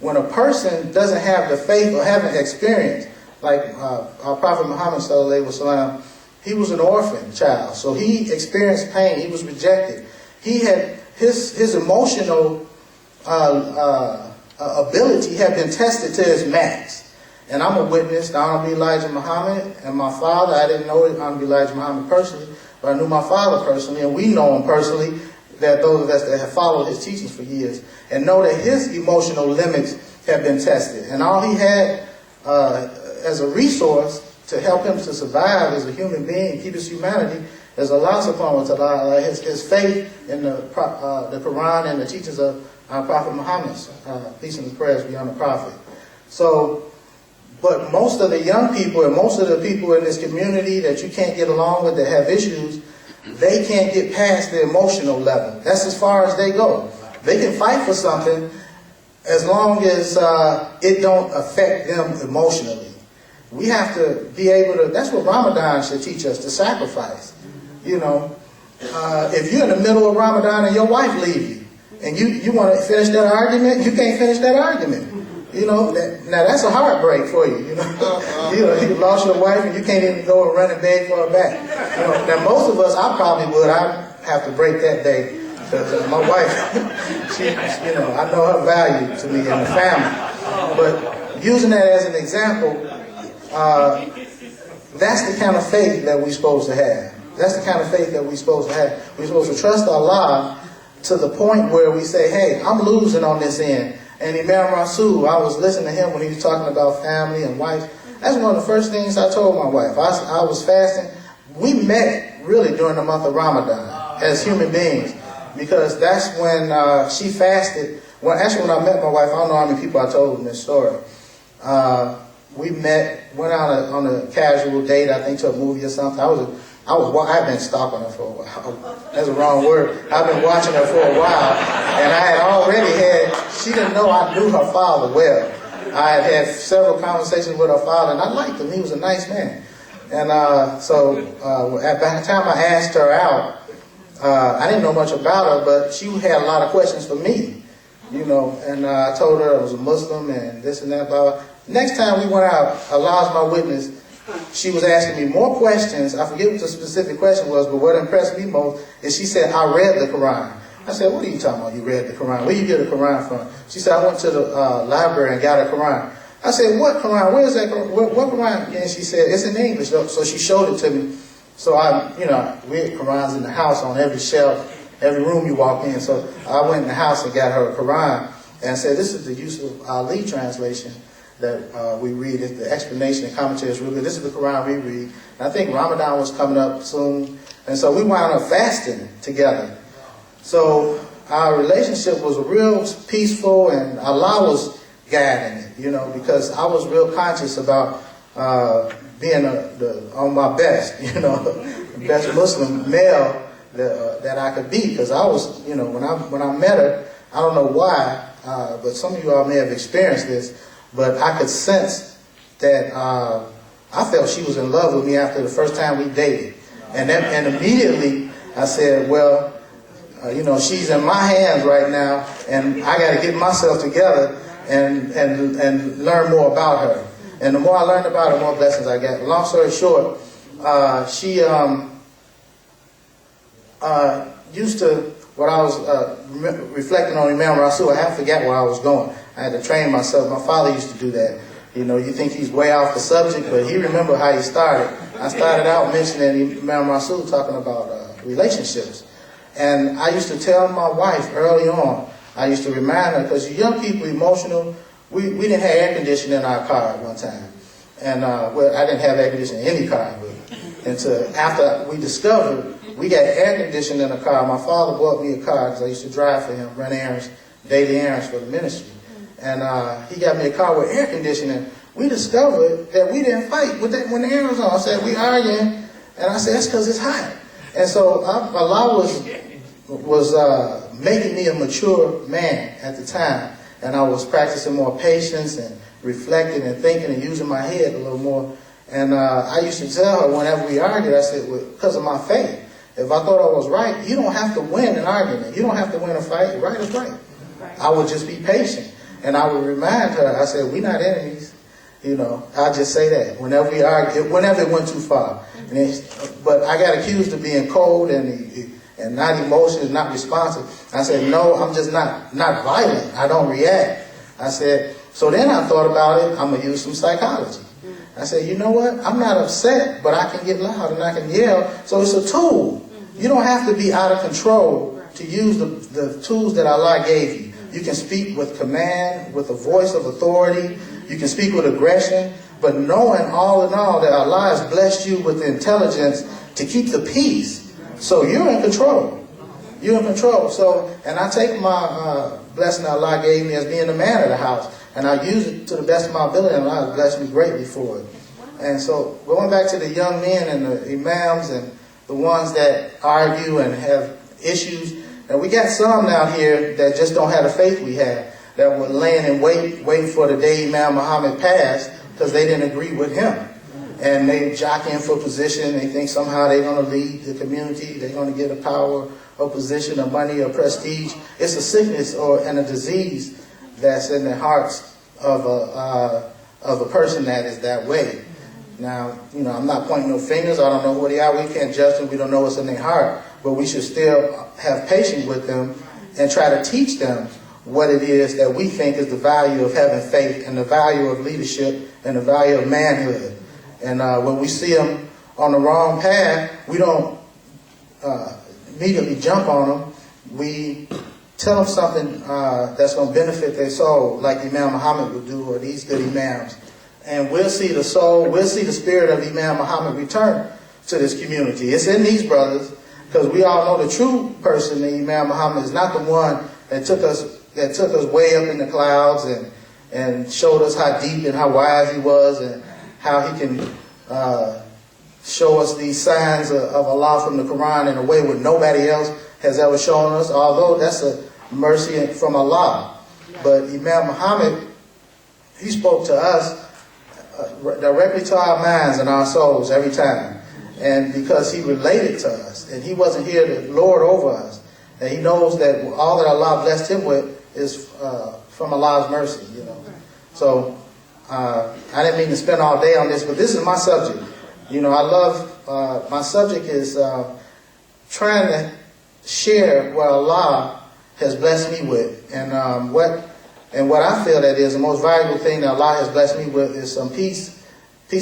when a person doesn't have the faith or haven't experienced, like our Prophet Muhammad sallallahu alaihi wasallam, he was an orphan child, so he experienced pain. He was rejected. He had his emotional ability had been tested to his max. And I'm a witness to Honorable Elijah Muhammad and my father. I didn't know Honorable Elijah Muhammad personally, but I knew my father personally, and we know him personally, that those of us that have followed his teachings for years, and know that his emotional limits have been tested. And all he had as a resource to help him to survive as a human being, keep his humanity, is Allah subhanahu wa ta'ala, his faith in the Quran and the teachings of our Prophet Muhammad, peace and his prayers be on the Prophet. So, but most of the young people and most of the people in this community that you can't get along with, that have issues, they can't get past the emotional level. That's as far as they go. They can fight for something as long as it don't affect them emotionally. We have to be able to, that's what Ramadan should teach us, to sacrifice. You know, if you're in the middle of Ramadan and your wife leaves you, and you want to finish that argument, you can't finish that argument. You know, now that's a heartbreak for you. You know, you lost your wife and you can't even go and run and beg for her back. You know, now most of us, I probably would. I'd have to break that day because my wife, she, you know, I know her value to me and the family. But using that as an example, that's the kind of faith that we're supposed to have. That's the kind of faith that we're supposed to have. We're supposed to trust Allah to the point where we say, hey, I'm losing on this end. And Imam Rasul, I was listening to him when he was talking about family and wife. That's one of the first things I told my wife. I was fasting. We met really during the month of Ramadan as human beings, because that's when she fasted. Well, actually, when I met my wife, I don't know how many people I told in this story. We met, went out on a casual date, I think to a movie or something. I've been stalking her for a while. That's a wrong word. I've been watching her for a while, and I had already she didn't know I knew her father well. I had several conversations with her father, and I liked him. He was a nice man. And so by the time I asked her out, I didn't know much about her, but she had a lot of questions for me, you know. And I told her I was a Muslim and this and that, blah, blah. Next time we went out, Allah's my witness, she was asking me more questions. I forget what the specific question was, but what impressed me most is she said, I read the Quran. I said, what are you talking about, you read the Quran? Where you get the Quran from? She said, I went to the library and got a Quran. I said, what Quran? Where is that Quran? What Quran? And she said, it's in English. So she showed it to me. So we had Qurans in the house on every shelf, every room you walk in. So I went in the house and got her a Quran and said, this is the Yusuf Ali translation that we read. The explanation and commentary is really good. This is the Quran we read. And I think Ramadan was coming up soon. And so we wound up fasting together. So our relationship was real peaceful, and Allah was guiding it, you know, because I was real conscious about being on my best, you know, the best Muslim male that I could be. Because I was, you know, when I met her, I don't know why, but some of you all may have experienced this, but I could sense that I felt she was in love with me after the first time we dated. And immediately I said, well, you know, she's in my hands right now, and I got to get myself together and learn more about her. And the more I learned about her, the more blessings I got. Long story short, she used to, when I was reflecting on Imam Rasul, I have to forget where I was going. I had to train myself. My father used to do that. You know, you think he's way off the subject, but he remembered how he started. I started out mentioning Imam Rasul talking about relationships. And I used to tell my wife early on, I used to remind her, because young people, emotional, we didn't have air conditioning in our car at one time. And, well, I didn't have air conditioning in any car. And after we discovered, we got air conditioning in the car. My father bought me a car, because I used to drive for him, run errands, daily errands for the ministry. And he got me a car with air conditioning. We discovered that we didn't fight when the air was on. I said, we arguing. And I said, that's because it's hot. And so Allah was making me a mature man at the time. And I was practicing more patience and reflecting and thinking and using my head a little more. And I used to tell her whenever we argued, I said, well, because of my faith, if I thought I was right, you don't have to win an argument. You don't have to win a fight. Right is right. I would just be patient. And I would remind her, I said, we're not enemies. You know, I just say that whenever we argue, whenever it went too far. But I got accused of being cold and not emotional, not responsive. I said, no, I'm just not violent. I don't react. I said, so then I thought about it. I'm going to use some psychology. I said, you know what? I'm not upset, but I can get loud and I can yell. So it's a tool. You don't have to be out of control to use the tools that Allah gave you. You can speak with command, with a voice of authority. You can speak with aggression. But knowing all in all that Allah has blessed you with the intelligence to keep the peace. So you're in control. You're in control. So, and I take my blessing Allah gave me as being the man of the house. And I use it to the best of my ability, and Allah has blessed me greatly for it. And so going back to the young men and the imams and the ones that argue and have issues, and we got some out here that just don't have the faith we have, that were laying in waiting for the day Imam Muhammad passed because they didn't agree with him. And they jockeying for position. They think somehow they're going to lead the community. They're going to get a power or position or money or prestige. It's a sickness and a disease that's in the hearts of a person that is that way. Now, you know, I'm not pointing no fingers. I don't know who they are. We can't judge them. We don't know what's in their heart. But we should still have patience with them and try to teach them what it is that we think is the value of having faith and the value of leadership and the value of manhood. And when we see them on the wrong path, we don't immediately jump on them. We tell them something that's going to benefit their soul, like Imam Muhammad would do, or these good imams. And we'll see the soul, we'll see the spirit of Imam Muhammad return to this community. It's in these brothers, because we all know the true person, the Imam Muhammad, is not the one that took us way up in the clouds and showed us how deep and how wise he was and how he can show us these signs of Allah from the Quran in a way where nobody else has ever shown us, although that's a mercy from Allah. But Imam Muhammad, he spoke to us directly to our minds and our souls every time. And because he related to us, and he wasn't here to lord over us. And he knows that all that Allah blessed him with is from Allah's mercy, you know. So, I didn't mean to spend all day on this, but this is my subject. You know, I love, my subject is trying to share what Allah has blessed me with. And what I feel that is the most valuable thing that Allah has blessed me with is some peace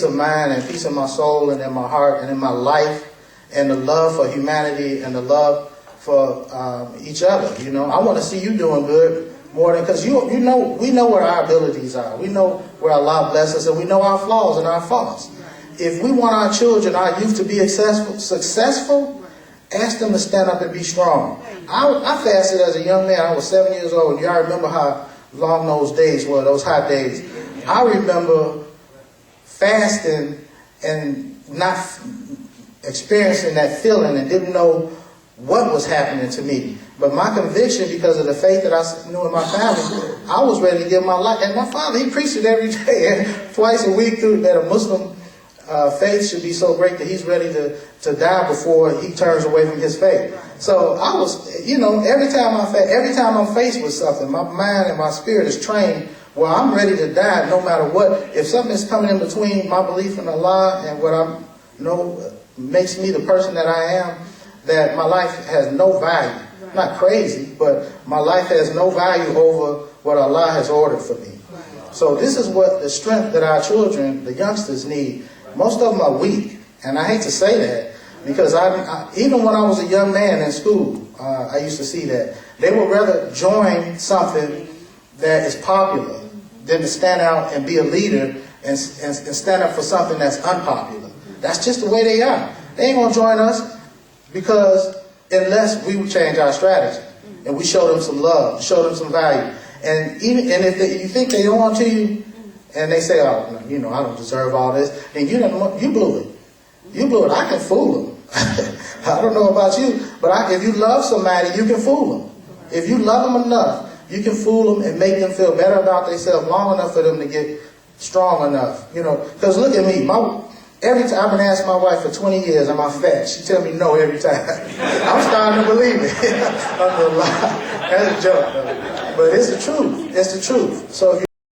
of mind and peace in my soul and in my heart and in my life, and the love for humanity and the love for each other. You know, I want to see you doing good more than, because you know, we know where our abilities are. We know where Allah blesses us, and we know our flaws and our faults. If we want our children, our youth to be successful, ask them to stand up and be strong. I fasted as a young man. I was 7 years old. Y'all remember how long those days were, those hot days. I remember fasting and not experiencing that feeling and didn't know what was happening to me. But my conviction, because of the faith that I knew in my family, I was ready to give my life. And my father, he preached it every day, twice a week, through that a Muslim faith should be so great that he's ready to die before he turns away from his faith. So I was, you know, every time I'm faced with something, my mind and my spirit is trained. Well, I'm ready to die no matter what. If something is coming in between my belief in Allah and what I know makes me the person that I am, that my life has no value. Not crazy, but my life has no value over what Allah has ordered for me. So this is what the strength that our children, the youngsters, need. Most of them are weak, and I hate to say that, because even when I was a young man in school, I used to see that. They would rather join something that is popular than to stand out and be a leader and stand up for something that's unpopular. That's just the way they are. They ain't going to join us, because unless we change our strategy and we show them some love, show them some value. And if you think they don't want to you, and they say, oh, you know, I don't deserve all this, then you blew it. You blew it. I can fool them. I don't know about you, but if you love somebody, you can fool them. If you love them enough, you can fool them and make them feel better about themselves long enough for them to get strong enough. You know, because look at me. Every time I've been asking my wife for 20 years, am I fat? She tell me no every time. I'm starting to believe it. That's a joke, though. But it's the truth. It's the truth. So if